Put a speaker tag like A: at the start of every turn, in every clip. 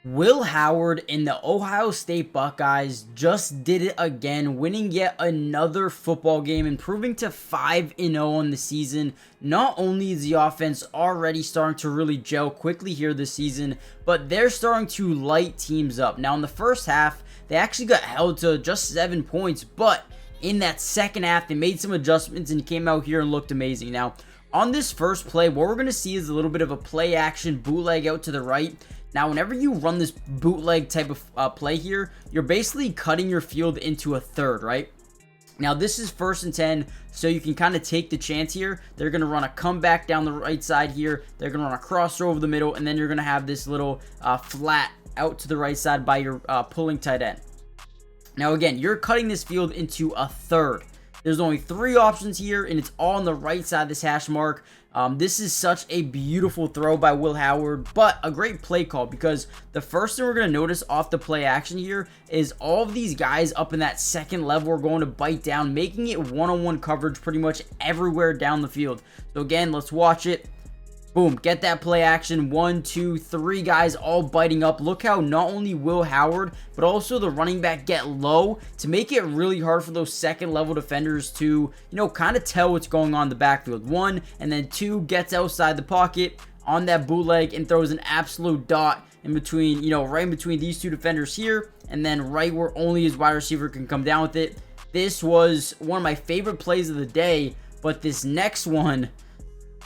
A: Will Howard and the Ohio State Buckeyes just did it again, winning yet another football game, improving to 5-0 on the season. Not only is the offense already starting to really gel quickly here this season, but they're starting to light teams up. Now, in the first half, they actually got held to just 7 points, but in that second half, they made some adjustments and came out here and looked amazing. Now, on this first play, what we're going to see is a little bit of a play action bootleg out to the right. Now, whenever you run this bootleg type of play here, you're basically cutting your field into a third, right? Now, this is 1st and 10, so you can kind of take the chance here. They're going to run a comeback down the right side here. They're going to run a crosser over the middle, and then you're going to have this little flat out to the right side by your pulling tight end. Now, again, you're cutting this field into a third. There's only 3 options here, and it's all on the right side of this hash mark. This is such a beautiful throw by Will Howard, but a great play call, because the first thing we're going to notice off the play action here is all of these guys up in that second level are going to bite down, making it one-on-one coverage pretty much everywhere down the field. So again, let's watch it. Boom, get that play action. 1, 2, 3 guys all biting up. Look how not only Will Howard, but also the running back get low to make it really hard for those second level defenders to, kind of tell what's going on in the backfield. 1, and then 2 gets outside the pocket on that bootleg and throws an absolute dot in between, right in between these 2 defenders here, and then right where only his wide receiver can come down with it. This was one of my favorite plays of the day, but this next one,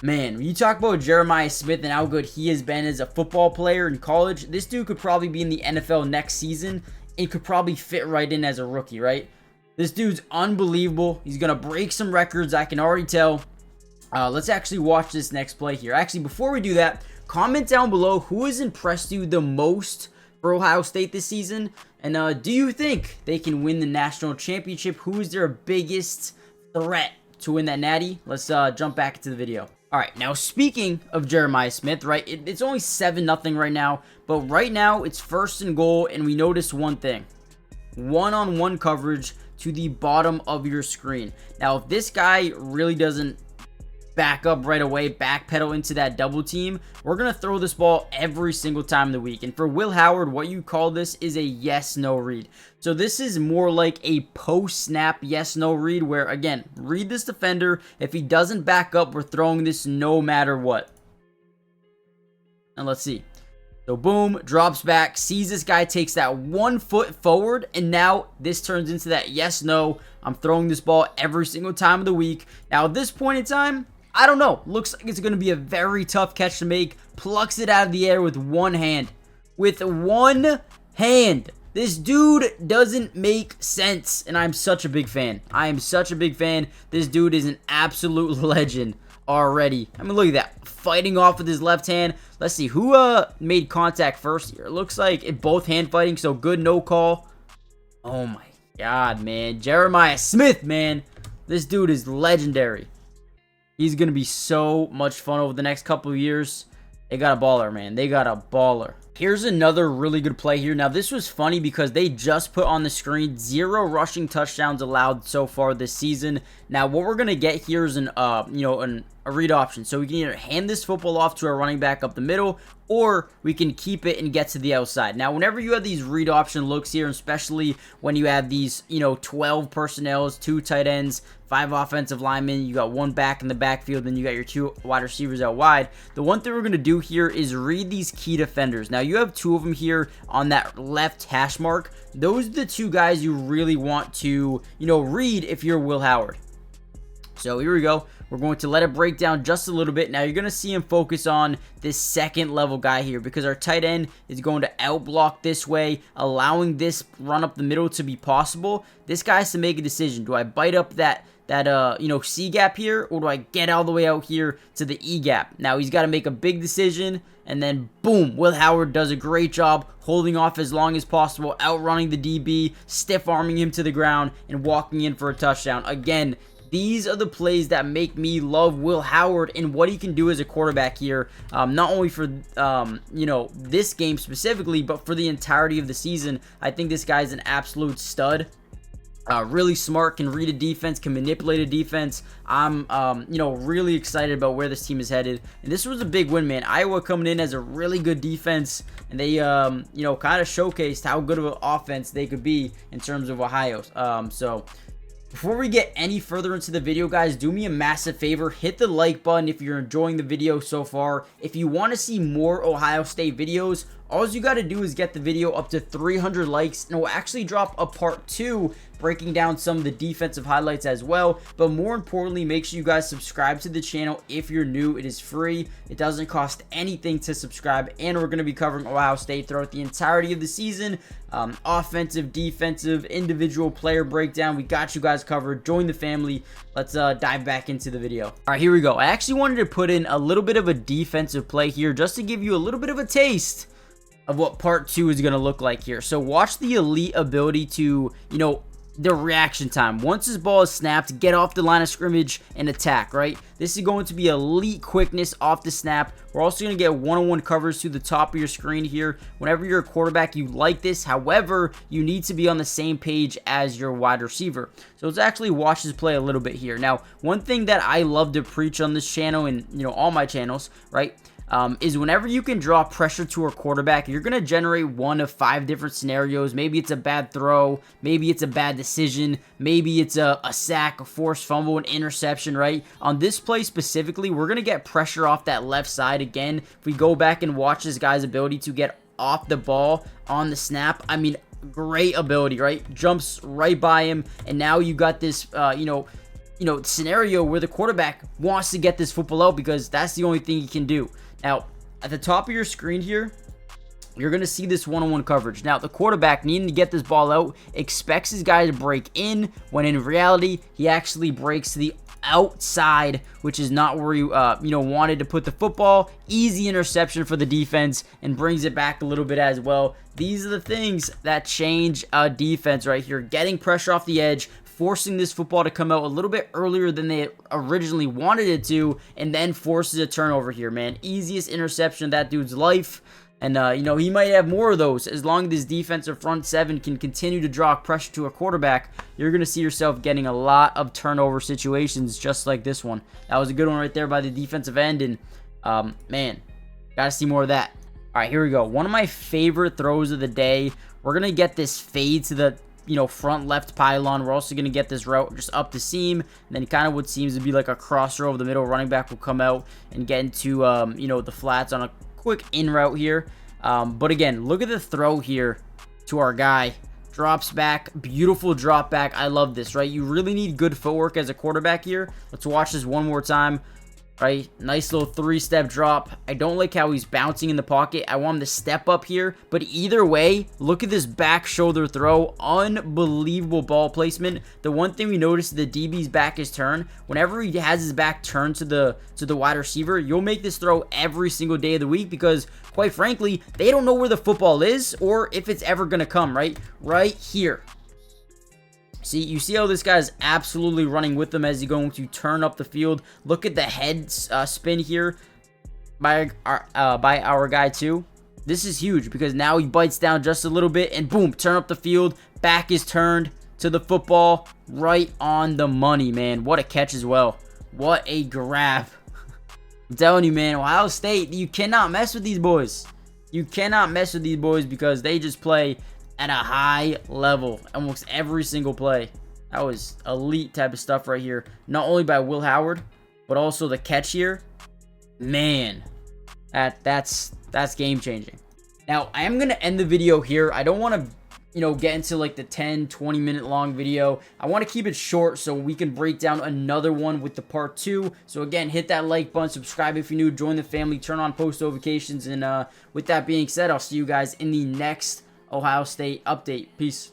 A: man, when you talk about Jeremiah Smith and how good he has been as a football player in college, this dude could probably be in the NFL next season and could probably fit right in as a rookie, right? This dude's unbelievable. He's going to break some records, I can already tell. Let's actually watch this next play here. Actually, before we do that, comment down below who has impressed you the most for Ohio State this season. And do you think they can win the national championship? Who is their biggest threat to win that natty? Let's jump back into the video. All right, now speaking of Jeremiah Smith, right, it's only 7-0 right now, but right now it's 1st and goal, and we notice one thing. One-on-one coverage to the bottom of your screen. Now, if this guy really doesn't back up right away, backpedal into that double team, we're going to throw this ball every single time of the week. And for Will Howard, what you call this is a yes-no read. So this is more like a post-snap yes-no read where, again, read this defender. If he doesn't back up, we're throwing this no matter what. And let's see. So boom, drops back, sees this guy, takes that 1 foot forward, and now this turns into that yes-no. I'm throwing this ball every single time of the week. Now, at this point in time, I don't know. Looks like it's going to be a very tough catch to make. Plucks it out of the air with one hand. With one hand. This dude doesn't make sense. And I'm such a big fan. I am such a big fan. This dude is an absolute legend already. I mean, look at that. Fighting off with his left hand. Let's see. Who made contact first here? It looks like it both hand fighting. So good no call. Oh my God, man. Jeremiah Smith, man. This dude is legendary. He's going to be so much fun over the next couple of years. They got a baller, man. They got a baller. Here's another really good play here. Now, this was funny because they just put on the screen 0 rushing touchdowns allowed so far this season. Now, what we're going to get here is a read option. So we can either hand this football off to our running back up the middle, or we can keep it and get to the outside. Now, whenever you have these read option looks here, especially when you have these, 12 personnels, 2 tight ends, 5 offensive linemen, you got 1 back in the backfield, then you got your 2 wide receivers out wide. The one thing we're going to do here is read these key defenders. Now, you have 2 of them here on that left hash mark. Those are the 2 guys you really want to, read if you're Will Howard. So here we go. We're going to let it break down just a little bit. Now, you're going to see him focus on this second level guy here because our tight end is going to outblock this way, allowing this run up the middle to be possible. This guy has to make a decision. Do I bite up that C gap here, or do I get all the way out here to the E gap? Now, he's got to make a big decision, and then boom, Will Howard does a great job holding off as long as possible, outrunning the DB, stiff arming him to the ground, and walking in for a touchdown. Again, these are the plays that make me love Will Howard and what he can do as a quarterback here, not only for, this game specifically, but for the entirety of the season. I think this guy's an absolute stud. Really smart, can read a defense, can manipulate a defense. I'm, really excited about where this team is headed. And this was a big win, man. Iowa coming in as a really good defense, and they, kind of showcased how good of an offense they could be in terms of Ohio. So before we get any further into the video, guys, do me a massive favor. Hit the like button if you're enjoying the video so far. If you want to see more Ohio State videos, all you got to do is get the video up to 300 likes, and we'll actually drop a part 2 breaking down some of the defensive highlights as well. But more importantly, make sure you guys subscribe to the channel if you're new. It is free. It doesn't cost anything to subscribe, and we're going to be covering Ohio State throughout the entirety of the season. Offensive, defensive, individual player breakdown. We got you guys covered. Join the family. Let's dive back into the video. All right, here we go. I actually wanted to put in a little bit of a defensive play here just to give you a little bit of a taste of what part 2 is going to look like here. So watch the elite ability to, the reaction time. Once this ball is snapped, get off the line of scrimmage and attack, right? This is going to be elite quickness off the snap. We're also going to get one-on-one covers to the top of your screen here. Whenever you're a quarterback, you like this. However, you need to be on the same page as your wide receiver. So let's actually watch this play a little bit here. Now, one thing that I love to preach on this channel and, all my channels, right, is whenever you can draw pressure to a quarterback, you're going to generate one of 5 different scenarios. Maybe it's a bad throw, maybe it's a bad decision, maybe it's a sack, a forced fumble, an interception, right? On this play specifically, we're going to get pressure off that left side again. If we go back and watch this guy's ability to get off the ball on the snap, I mean, great ability, right? Jumps right by him, and now you got this, scenario where the quarterback wants to get this football out because that's the only thing he can do. Now, at the top of your screen here, you're going to see this one-on-one coverage. Now, the quarterback needing to get this ball out expects his guy to break in, when in reality, he actually breaks to the outside, which is not where you, wanted to put the football. Easy interception for the defense and brings it back a little bit as well. These are the things that change a defense right here. Getting pressure off the edge, forcing this football to come out a little bit earlier than they originally wanted it to, and then forces a turnover here, man. Easiest interception of that dude's life. And, he might have more of those. As long as this defensive front 7 can continue to draw pressure to a quarterback, you're going to see yourself getting a lot of turnover situations just like this one. That was a good one right there by the defensive end, and, man, got to see more of that. All right, here we go. One of my favorite throws of the day. We're going to get this fade to the front left pylon. We're also going to get this route just up the seam, and then kind of what seems to be like a cross throw over the middle. Running back will come out and get into, the flats on a quick in route here. But again, look at the throw here to our guy. Drops back, beautiful drop back. I love this, right? You really need good footwork as a quarterback here. Let's watch this one more time. Right, nice little 3-step drop. I don't like how he's bouncing in the pocket. I want him to step up here, but either way, look at this back shoulder throw. Unbelievable ball placement. The one thing we noticed, the DB's back is turned. Whenever he has his back turned to the wide receiver, you'll make this throw every single day of the week because, quite frankly, they don't know where the football is or if it's ever going to come, right? Right here. See, you see how this guy's absolutely running with them as he's going to turn up the field. Look at the head spin here by our guy too. This is huge because now he bites down just a little bit and boom, turn up the field. Back is turned to the football, right on the money, man. What a catch as well. What a grab. I'm telling you, man, Ohio State, you cannot mess with these boys. You cannot mess with these boys because they just play at a high level almost every single play. That was elite type of stuff right here. Not only by Will Howard, but also the catch here. Man, that's game changing. Now, I am going to end the video here. I don't want to, get into like the 10-20 minute long video. I want to keep it short so we can break down another one with the part 2. So again, hit that like button, subscribe if you're new, join the family, turn on post notifications. And with that being said, I'll see you guys in the next Ohio State update. Peace.